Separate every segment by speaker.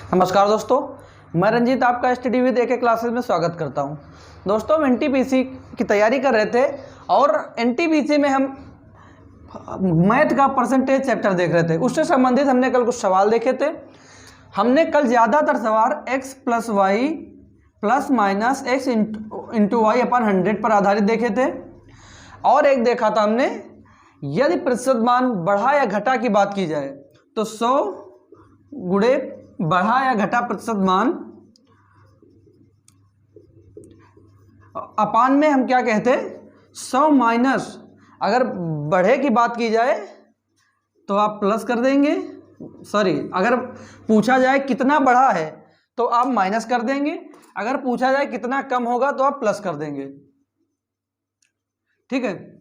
Speaker 1: नमस्कार दोस्तों, मैं रंजीत आपका स्टडी विद AK क्लासेस में स्वागत करता हूं। दोस्तों, हम NTPC की तैयारी कर रहे थे और NTPC में हम मैथ का परसेंटेज चैप्टर देख रहे थे। उससे संबंधित हमने कल कुछ सवाल देखे थे। हमने कल ज़्यादातर सवाल x plus y plus minus x into y अपन 100 पर आधारित देखे थे। और एक देखा था हमने, यदि प्रतिशत मान बढ़ा या घटा की बात की जाए तो 100 गुणे बढ़ा या घटा प्रतिशत मान अपान में हम क्या कहते हैं 100 माइनस, अगर बढ़े की बात की जाए तो आप प्लस कर देंगे, अगर पूछा जाए कितना बढ़ा है तो आप माइनस कर देंगे, अगर पूछा जाए कितना कम होगा तो आप प्लस कर देंगे। ठीक है,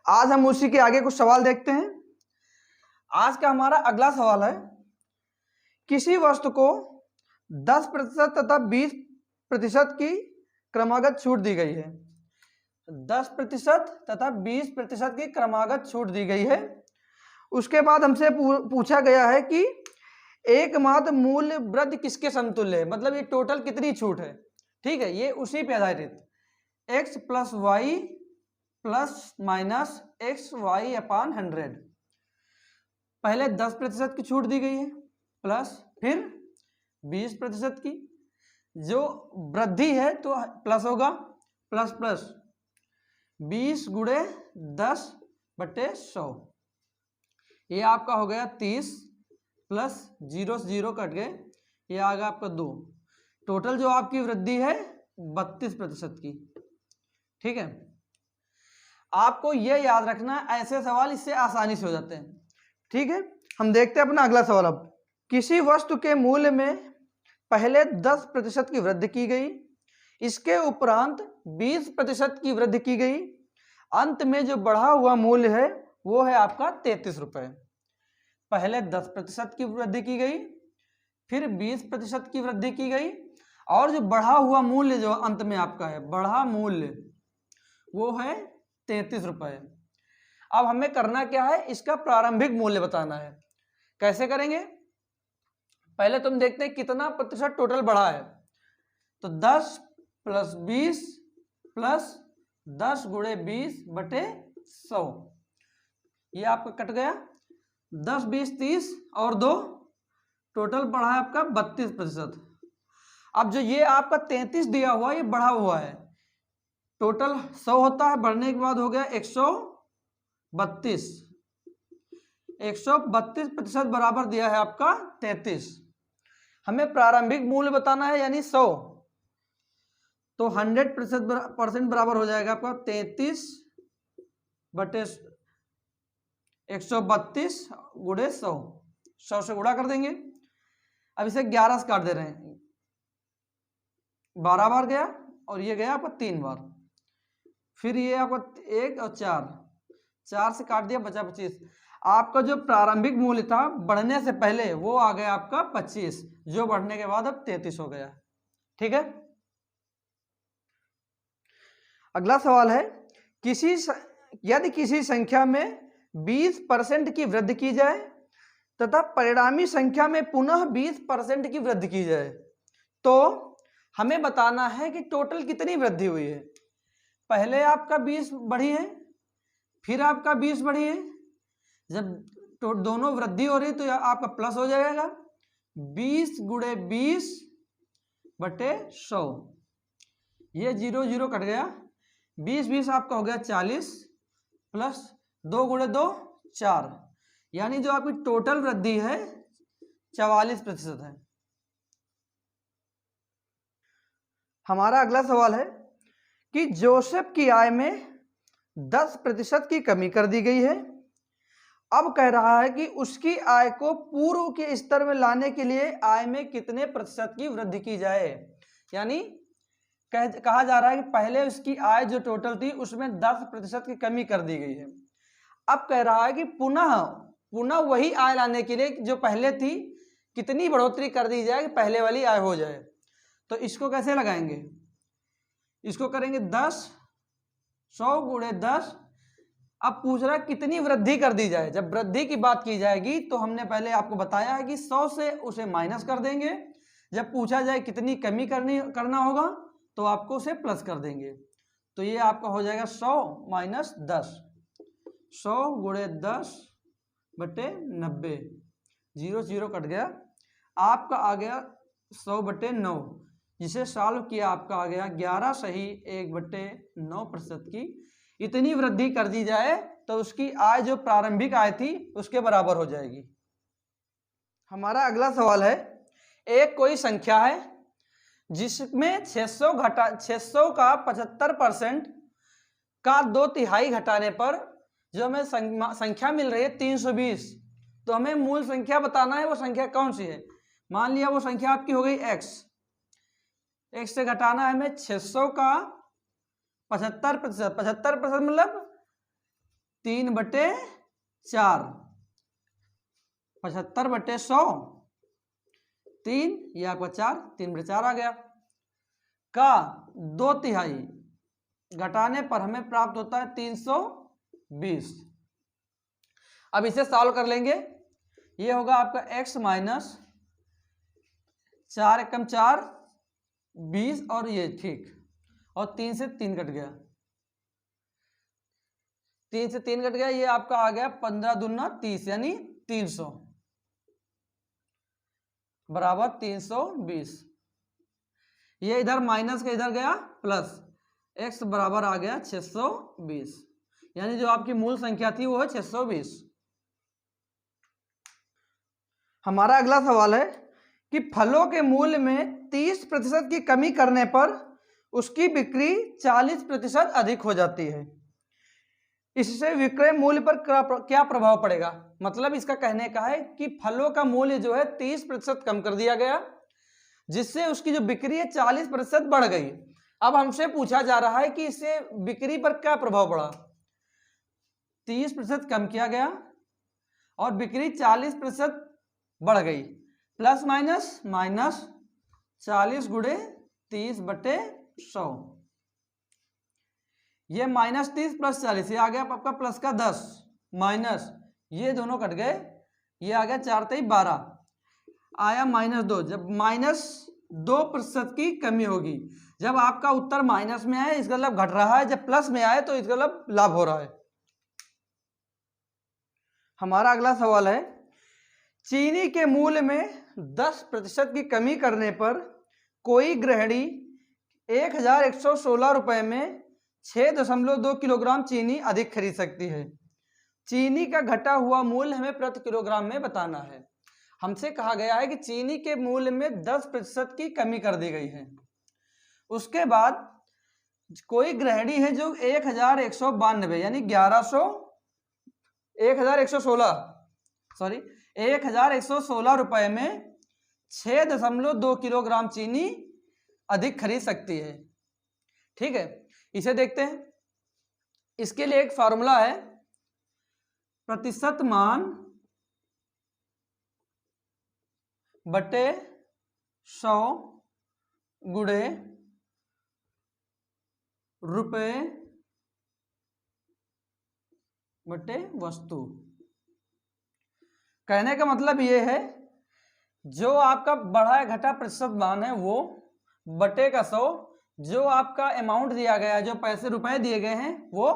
Speaker 1: आज हम उसी के आगे कुछ सवाल देखते हैं। आज का हमारा अगला सवाल है, किसी वस्तु को 10% तथा 20% की क्रमागत छूट दी गई है। 10% तथा 20% की क्रमागत छूट दी गई है। उसके बाद हमसे पूछा गया है कि एकमात्र मूल्य वृद्धि किसके समतुल्य है, मतलब ये टोटल कितनी छूट है। ठीक है, ये उसी पे आधारित x plus y plus minus x y अपान 100। पहले 10% की छूट दी गई है प्लस फिर 20% की, जो वृद्धि है तो प्लस होगा, प्लस प्लस 20 गुणे 10/100, ये आपका हो गया 30 प्लस 0 से 0 कट गए, ये आ गया आपका 2। टोटल जो आपकी वृद्धि है 32% की। ठीक है, आपको ये याद रखना, ऐसे सवाल इससे आसानी से हो जाते हैं। ठीक है, हम देखते हैं अपना अगला सवाल। अब किसी वस्तु के मूल्य में पहले 10% की वृद्धि की गई, इसके उपरांत 20% की वृद्धि की गई, अंत में जो बढ़ा हुआ मूल्य है वो है आपका 33 रुपये। पहले 10% की वृद्धि की गई, फिर 20% की वृद्धि की गई, और जो बढ़ा हुआ मूल्य जो अंत में आपका है, बढ़ा मूल्य वो है 33 रुपये। अब हमें करना क्या है, इसका प्रारंभिक मूल्य बताना है। कैसे करेंगे, पहले तुम देखते हैं कितना प्रतिशत टोटल बढ़ा है, तो 10 प्लस 20 प्लस 10 गुणे 20/100, ये आपका कट गया 10 20 30 और 2, टोटल बढ़ा है आपका 32%। अब जो ये आपका 33 दिया हुआ ये बढ़ा हुआ है, टोटल 100 होता है, बढ़ने के बाद हो गया 132। 132% बराबर दिया है आपका 33। हमें प्रारंभिक मूल्य बताना है यानी 100, तो 100% बराबर हो जाएगा आपका 33/132 गुणे 100। 100 से गुणा कर देंगे। अब इसे 11 से काट दे रहे हैं, 12 बार गया और ये गया आपका 3 बार, फिर ये आपका 1 और 4 से काट दिया, बचा 25। आपका जो प्रारंभिक मूल्य था बढ़ने से पहले वो आ गया आपका 25, जो बढ़ने के बाद अब 33 हो गया। ठीक है, अगला सवाल है, यदि किसी संख्या में 20% की वृद्धि की जाए तथा परिणामी संख्या में पुनः 20% की वृद्धि की जाए तो हमें बताना है कि टोटल कितनी वृद्धि हुई है। पहले आपका 20 बढ़ी है, फिर आपका 20 बढ़ी है, जब दोनों वृद्धि हो रही तो आपका प्लस हो जाएगा 20 गुणे 20/100, ये 0 0 कट गया, 20 20 आपका हो गया 40 प्लस 2 गुणे 2 4, यानी जो आपकी टोटल वृद्धि है 44% है। हमारा अगला सवाल है कि जोसेफ की आय में 10% की कमी कर दी गई है। अब कह रहा है कि उसकी आय को पूर्व के स्तर में लाने के लिए आय में कितने प्रतिशत की वृद्धि की जाए। यानी कहा जा रहा है कि पहले उसकी आय जो टोटल थी उसमें 10% की कमी कर दी गई है। अब कह रहा है कि पुनः वही आय लाने के लिए जो पहले थी कितनी बढ़ोतरी कर दी जाए कि पहले वाली आय हो जाए। तो इसको कैसे लगाएंगे, इसको करेंगे 10 100 गुणे 10 अब पूछ रहा है कितनी वृद्धि कर दी जाए। जब वृद्धि की बात की जाएगी तो हमने पहले आपको बताया है कि 100 से उसे माइनस कर देंगे। जब पूछा जाए कितनी कमी करना होगा तो आपको उसे प्लस कर देंगे। तो ये आपका हो जाएगा 100 माइनस 10, 100 गुणे 10 बटे 90, 0 0 कट गया, आपका आ गया 100 बटे 9, जिसे सॉल्व किया आपका आ गया 11 सही 1/9% की। इतनी वृद्धि कर दी जाए तो उसकी आय जो प्रारंभिक आय थी उसके बराबर हो जाएगी। हमारा अगला सवाल है, एक कोई संख्या है जिसमें 600 का 75% का 2/3 घटाने पर जो हमें संख्या मिल रही है 320, तो हमें मूल संख्या बताना है। वो संख्या कौन सी है? मान लिया वो संख्या आपकी हो गई x से घटाना है हमें 600 का 75%, 75% मतलब 3/4, 75/100, 3, ये आपका 4, 3/4 आ गया, का 2/3 घटाने पर हमें प्राप्त होता है 320। अब इसे सॉल्व कर लेंगे। ये होगा आपका x माइनस 4 एकम 4, 20 और ये ठीक, और 3 से 3 कट गया, 3 से 3 कट गया, ये आपका आ गया 15 दूना 30 यानी 300 बराबर 320। ये इधर माइनस का इधर गया प्लस, x बराबर आ गया 620, यानी जो आपकी मूल संख्या थी वो है 620। हमारा अगला सवाल है कि फलों के मूल्य में 30% की कमी करने पर उसकी बिक्री 40% अधिक हो जाती है। इससे विक्रय मूल्य पर क्या प्रभाव पड़ेगा? मतलब इसका कहने का है कि फलों का मूल्य जो है 30% कम कर दिया गया, जिससे उसकी जो बिक्री है 40% बढ़ गई। अब हमसे पूछा जा रहा है कि इससे बिक्री पर क्या प्रभाव पड़ा। 30% कम किया गया और बिक्री 40% बढ़ गई, प्लस माइनस माइनस 40 गुणे 30/100, ये -30 + 40, ये आ गया आपका प्लस का 10, माइनस ये दोनों कट गए, ये आ गया 4 × 12, आया -2। जब -2% की कमी होगी, जब आपका उत्तर माइनस में आए इसका मतलब घट रहा है, जब प्लस में आए तो इसका मतलब लाभ हो रहा है। हमारा अगला सवाल है, चीनी के मूल्य में 10% की कमी करने पर कोई गृहिणी 1116 रुपए में 6.2 किलोग्राम चीनी अधिक खरीद सकती है। चीनी का घटा हुआ मूल्य हमें प्रति किलोग्राम में बताना है। हमसे कहा गया है कि चीनी के मूल्य में 10% की कमी कर दी गई है। उसके बाद कोई गृहिणी है जो 1192 यानी 1116 रुपए में 6.2 किलोग्राम चीनी अधिक खरीद सकती है। ठीक है, इसे देखते हैं। इसके लिए एक फॉर्मूला है, प्रतिशत मान बटे 100 गुणे रुपए बटे वस्तु। कहने का मतलब ये है, जो आपका बढ़ा घटा प्रतिशत मान है वो बटे का 100, जो आपका अमाउंट दिया गया है, जो पैसे रुपए दिए गए हैं वो,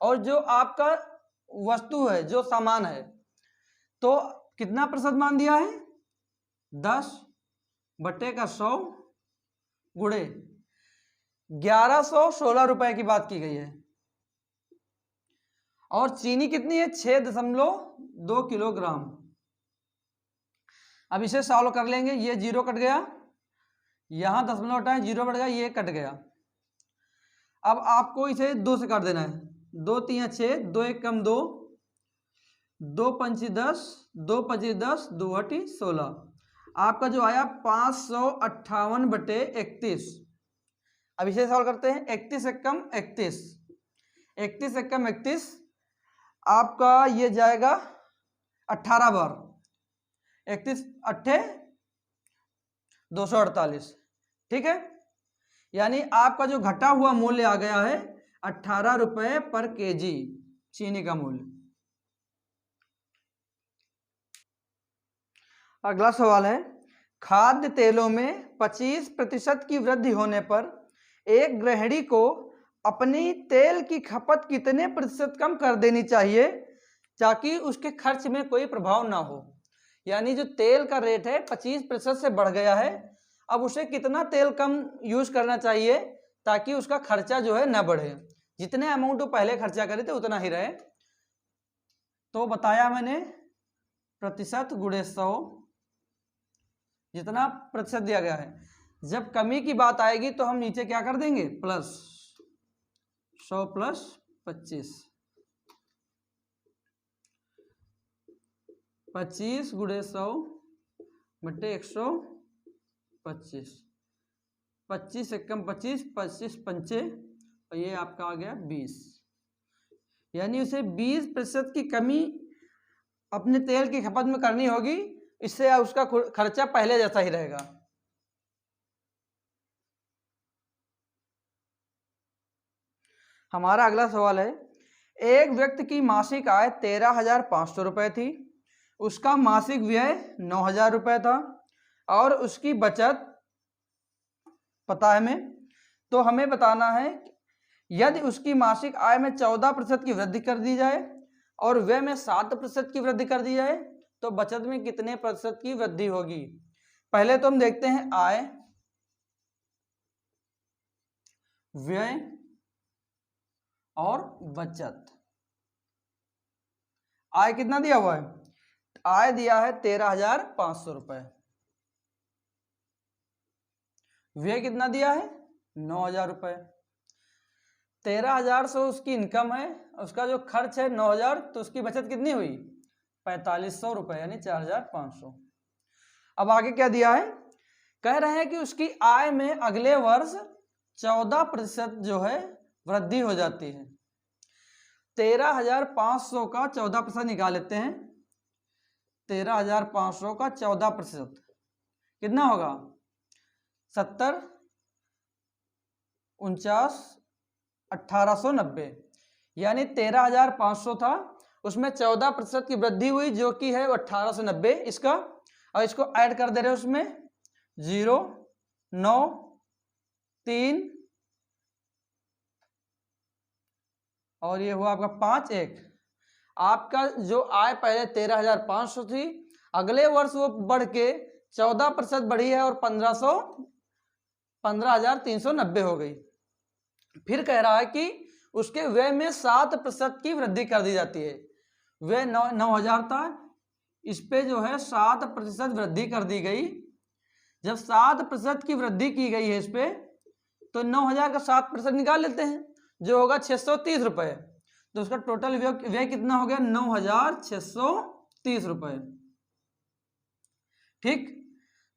Speaker 1: और जो आपका वस्तु है, जो सामान है, तो कितना प्रतिशत मान दिया है? 10 बटे का 100 गुणे 1116 रुपए की बात की गई है, और चीनी कितनी है? 6.2 किलोग्राम। अब इसे सॉल्व कर लेंगे। ये 0 कट गया, यहां दशमलव हटाएं, 0 बढ़ गया, ये कट गया। अब आपको इसे 2 से काट देना है। 2 × 3 = 6, 2 × 1 = 2, 2 × 5 = 10, 2 × 5 = 10, 2 × 8 = 16। आपका जो आया 558/31। अब इसे सॉल्व करते हैं। 31 × 1 = 31, 31 × 1 = 31, आपका ये जाएगा 18 बार, 31 8 248। ठीक है, यानी आपका जो घटा हुआ मूल्य आ गया है 18 रुपए पर kg। चीनी का मूल्य। अगला सवाल है, खाद्य तेलों में 25% की वृद्धि होने पर एक गृहिणी को अपनी तेल की खपत कितने प्रतिशत कम कर देनी चाहिए ताकि उसके खर्च में कोई प्रभाव ना हो। यानी जो तेल का रेट है 25% से बढ़ गया है, अब उसे कितना तेल कम यूज करना चाहिए ताकि उसका खर्चा जो है ना बढ़े, जितने अमाउंट वो पहले खर्चा करे थे उतना ही रहे। तो बताया मैंने प्रतिशत गुणे 100, जितना प्रतिशत दिया गया है। जब कमी की बात आएगी तो हम नीचे क्या कर देंगे, प्लस 100 प्लस 25, 25 गुणे 100 बटे 125, 25 एकम 25, 25 पंचे, और ये आपका आ गया 20। यानी उसे 20% की कमी अपने तेल की खपत में करनी होगी, इससे उसका खर्चा पहले जैसा ही रहेगा। हमारा अगला सवाल है, एक व्यक्ति की मासिक आय 13,500 रुपये थी, उसका मासिक व्यय 9,000 रुपये था और उसकी बचत पता है हमें। तो हमें बताना है यदि उसकी मासिक आय में 14% की वृद्धि कर दी जाए और व्यय में 7% की वृद्धि कर दी जाए तो बचत में कितने प्रतिशत की वृद्धि होगी। पहले तो हम देखते हैं आय, व्यय और बचत। आय कितना दिया हुआ है, आय दिया है 13,500 रुपए, व्यय कितना दिया है 9,000 रुपए। 13,000 से उसकी इनकम है, उसका जो खर्च है 9,000, तो उसकी बचत कितनी हुई 4,500 रुपए, यानी 4,500। अब आगे क्या दिया है, कह रहे हैं कि उसकी आय में अगले वर्ष 14% जो है वृद्धि हो जाती है। 13,500 का 14% निकाल लेते हैं। 13,500 का 14% कितना होगा, 70, 49, 1,890। यानी 13,500 था, उसमें 14% की वृद्धि हुई जो कि है 1,890 इसका, और इसको ऐड कर दे रहे हैं उसमें 0, 9, 3 और ये हुआ आपका 5, 1। आपका जो आय पहले 13,500 थी, अगले वर्ष वो बढ़ के 14% बढ़ी है और 15,390 हो गई। फिर कह रहा है कि उसके व्यय में 7% की वृद्धि कर दी जाती है। व्यय 9,000 था, इस पे जो है 7% वृद्धि कर दी गई। जब 7% की वृद्धि की गई है इस पे, तो 9,000 का 7% निकाल लेते हैं जो होगा 630 रुपए। तो उसका टोटल व्यय कितना हो गया 9,630 रुपए। ठीक,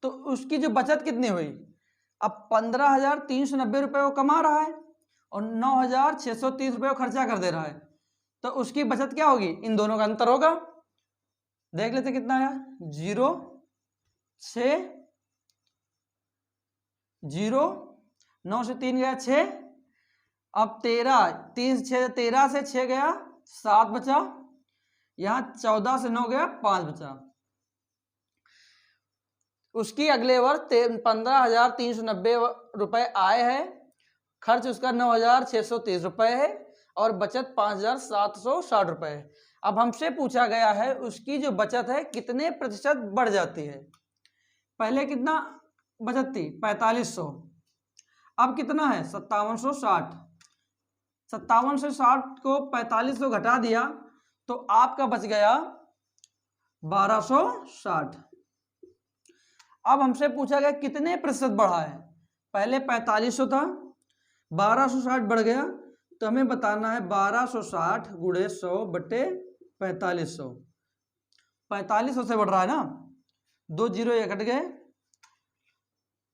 Speaker 1: तो उसकी जो बचत कितनी हुई, अब 15,390 रुपए वो कमा रहा है और 9,630 रुपए वो खर्चा कर दे रहा है, तो उसकी बचत क्या होगी, इन दोनों का अंतर होगा। देख लेते कितना आया, 0, 6, 0, 9 से 3 गया 6, अब 13, 3 6 13 से 6 गया 7 बचा, यहां 14 से 9 गया 5 बचा। उसकी अगले वर्ष 15,390 रुपए आय है, खर्च उसका 9,630 रुपए है और बचत 5,760 रुपए है। अब हमसे पूछा गया है उसकी जो बचत है कितने प्रतिशत बढ़ जाती है। पहले कितना बचत थी 4,500, अब कितना है 5,760। 5760 को 4,500 घटा दिया तो आपका बच गया 1,260। अब हमसे पूछा गया कितने प्रतिशत बढ़ा है, पहले 4,500 था, 1,260 बढ़ गया, तो हमें बताना है 1,260 गुणे 100 बटे 4,500। 4,500 से बढ़ रहा है ना, 2 जीरो ये कट गए,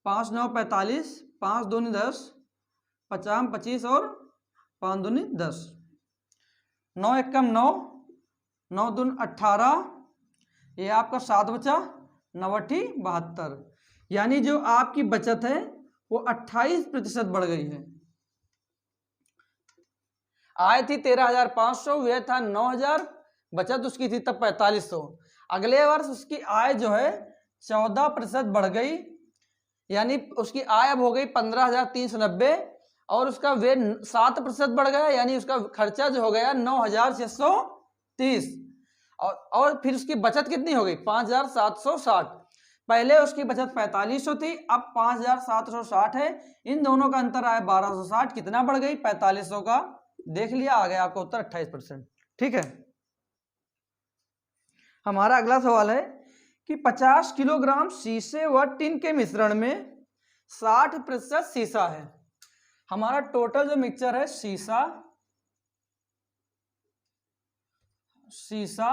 Speaker 1: 5 9 45, 5 दूनी 10, 50 25 और 5 दूनी 10, 9 एकम 9, 9 दून 18, ये आपका 7 बचा, 9 72। यानी जो आपकी बचत है वो 28% बढ़ गई है। आय थी 13,500, व्यय था 9,000, बचत उसकी थी तब 4,500। अगले वर्ष उसकी आय जो है 14% बढ़ गई, यानी उसकी आय अब हो गई 15,390 और उसका व्यय 7% बढ़ गया, यानी उसका खर्चा जो हो गया 9,630 और फिर उसकी बचत कितनी हो गई 5,760। पहले उसकी बचत 4,500 थी, अब 5,760 है। इन दोनों का अंतर आया 1,260। कितना बढ़ गई 4,500 का, देख लिया, आ गया आपका उत्तर 28%। ठीक है। हमारा अगला सवाल है कि 50 किलोग्राम शीशे व टिन के मिश्रण में 60% शीशा है। हमारा टोटल जो मिक्सचर है शीशा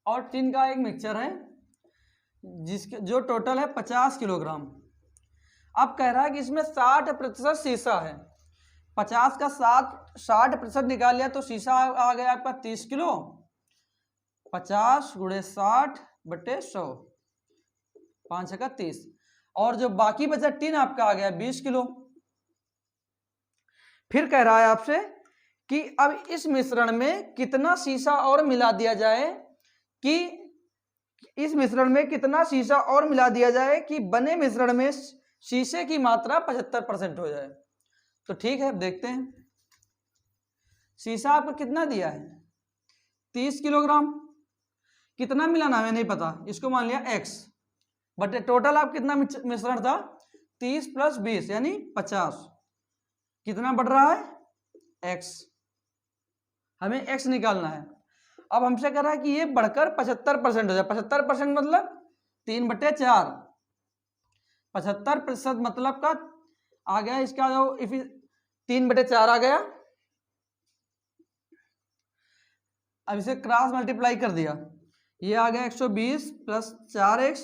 Speaker 1: और टिन का एक मिक्सचर है जिसके जो टोटल है 50 किलोग्राम। अब कह रहा है कि इसमें 60% शीशा है। 50 का 60% निकाल लिया तो शीशा आ गया आपका 30 किलो। 50 × 60/100, 5 का 30। और जो बाकी बचा टिन आपका आ गया 20 किलो। फिर कह रहा है आपसे कि अब इस मिश्रण में कितना शीशा और मिला दिया जाए कि इस मिश्रण में कितना शीशा और मिला दिया जाए कि बने मिश्रण में शीशे की मात्रा 75% हो जाए। तो ठीक है, अब देखते हैं। शीशा आपको कितना दिया है 30 किलोग्राम। कितना मिलाना हमें नहीं पता, इसको मान लिया x बट टोटल आप कितना मिश्रण था 30 + 20 यानी 50। कितना बढ़ रहा है x, हमें x निकालना है। अब हमसे कह रहा है कि ये बढ़कर 75% हो जाए। 75% मतलब 3/4। 75% मतलब का आ गया इसका जो 3/4 आ गया। अब इसे क्रॉस मल्टीप्लाई कर दिया, ये आ गया 120 + 4x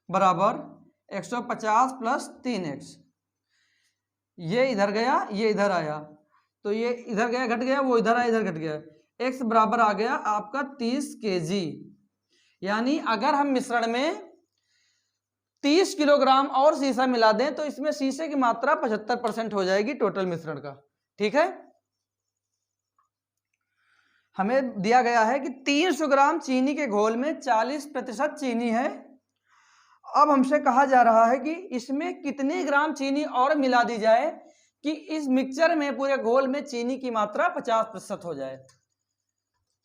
Speaker 1: बराबर 150 + 3x। ये इधर गया, ये इधर आया, तो ये इधर गया घट गया, वो इधर आया इधर घट गया। x बराबर आ गया आपका 30 kg। यानी अगर हम मिश्रण में 30 किलोग्राम और शीशा मिला दें तो इसमें शीशे की मात्रा 75% हो जाएगी टोटल मिश्रण का। ठीक है। हमें दिया गया है कि 300 ग्राम चीनी के घोल में 40% चीनी है। अब हमसे कहा जा रहा है कि इसमें कितने ग्राम चीनी और मिला दी जाए कि इस मिक्सचर में पूरे घोल में चीनी की मात्रा 50% हो जाए।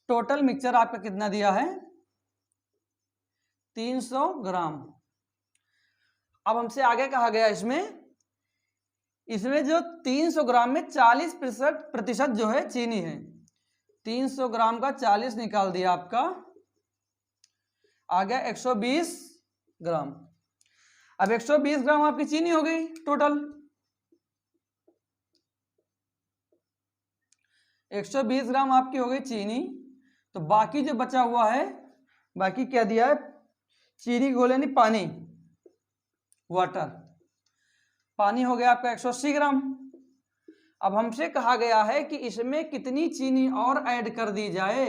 Speaker 1: टोटल मिक्सचर आपका कितना दिया है 300 ग्राम। अब हमसे आगे कहा गया इसमें जो 300 ग्राम में 40% जो है चीनी है। 300 ग्राम का 40 निकाल दिया आपका, आ गया 120 ग्राम। अब 120 ग्राम आपकी चीनी हो गई टोटल। 120 ग्राम आपकी हो गई चीनी। तो बाकी जो बचा हुआ है, बाकी क्या दिया है चीनी घोल यानी पानी, वाटर। पानी हो गया आपका 180 ग्राम। अब हमसे कहा गया है कि इसमें कितनी चीनी और ऐड कर दी जाए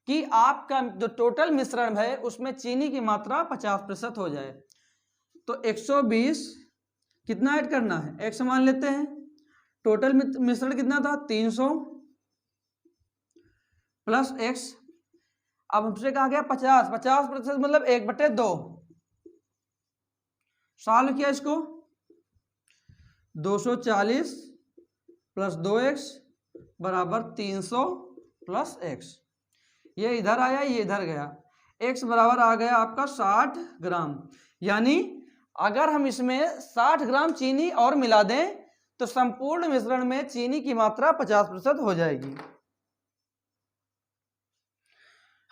Speaker 1: कि आपका जो टोटल मिश्रण है उसमें चीनी की मात्रा 50% हो जाए। तो 120 कितना ऐड करना है, x मान लेते हैं। टोटल मिश्रण कितना था 300 प्लस x। अब हमसे कहा गया 50% मतलब 1/2। सॉल्व किया इसको, 240 + 2x बराबर 300 + x। ये इधर आया, ये इधर गया, x बराबर आ गया आपका 60 ग्राम। यानी अगर हम इसमें 60 ग्राम चीनी और मिला दें तो संपूर्ण मिश्रण में चीनी की मात्रा 50% हो जाएगी।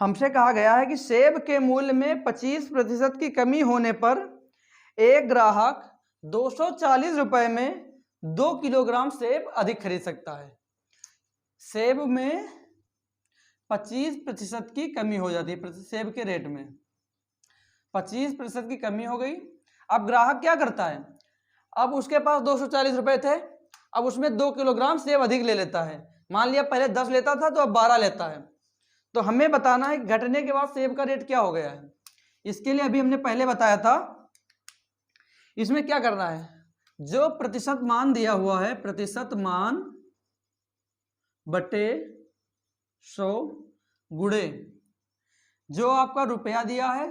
Speaker 1: हमसे कहा गया है कि सेब के मूल्य में 25% की कमी होने पर एक ग्राहक 240 रुपए में 2 किलोग्राम सेब अधिक खरीद सकता है। सेब में 25% की कमी हो जाती है, सेब के रेट में 25% की कमी हो गई। अब ग्राहक क्या करता है, अब उसके पास 240 रुपए थे, अब उसमें 2 किलोग्राम सेब अधिक ले लेता है। मान लिया पहले 10 लेता था तो अब 12 लेता है। तो हमें बताना है घटने के बाद सेब का रेट क्या हो गया है। इसके लिए अभी हमने पहले बताया था, इसमें क्या करना है, जो प्रतिशत मान दिया हुआ है, प्रतिशत मान बटे 100 गुणे जो आपका रुपया दिया है,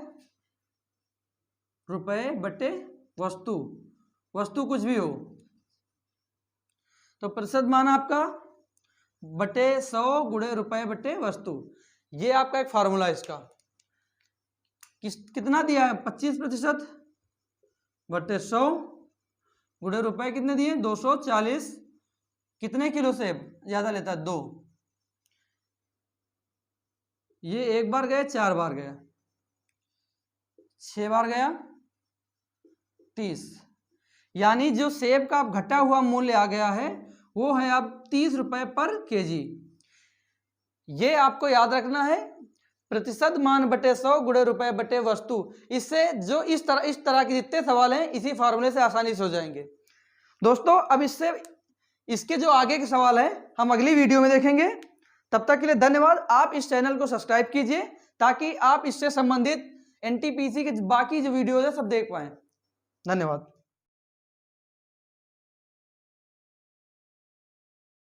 Speaker 1: रुपए बटे वस्तु, वस्तु कुछ भी हो तो प्रतिशत मान आपका बटे 100 गुणे रुपए बटे वस्तु। ये आपका एक फार्मूला है इसका। कितना दिया है 25% बटे 100 गुणे रुपए कितने दिए 240। कितने किलो सेब ज्यादा लेता है 2, ये एक बार गया 4 बार गया 6 बार गया 30, यानी जो सेब का घटा हुआ मूल्य आ गया है वो है अब 30 रुपए पर केजी। ये आपको याद रखना है, प्रतिशत मान बटे 100 गुणे रुपए बटे वस्तु। इससे जो इस तरह के जितने सवाल हैं इसी फार्मूले से आसानी से हो जाएंगे। दोस्तों अब इसके जो आगे के सवाल है हम अगली वीडियो में देखेंगे। तब तक के लिए धन्यवाद। आप इस चैनल को सब्सक्राइब कीजिए ताकि आप इससे संबंधित एनटीपीसी के बाकी जो वीडियोज है सब देख पाएं। धन्यवाद।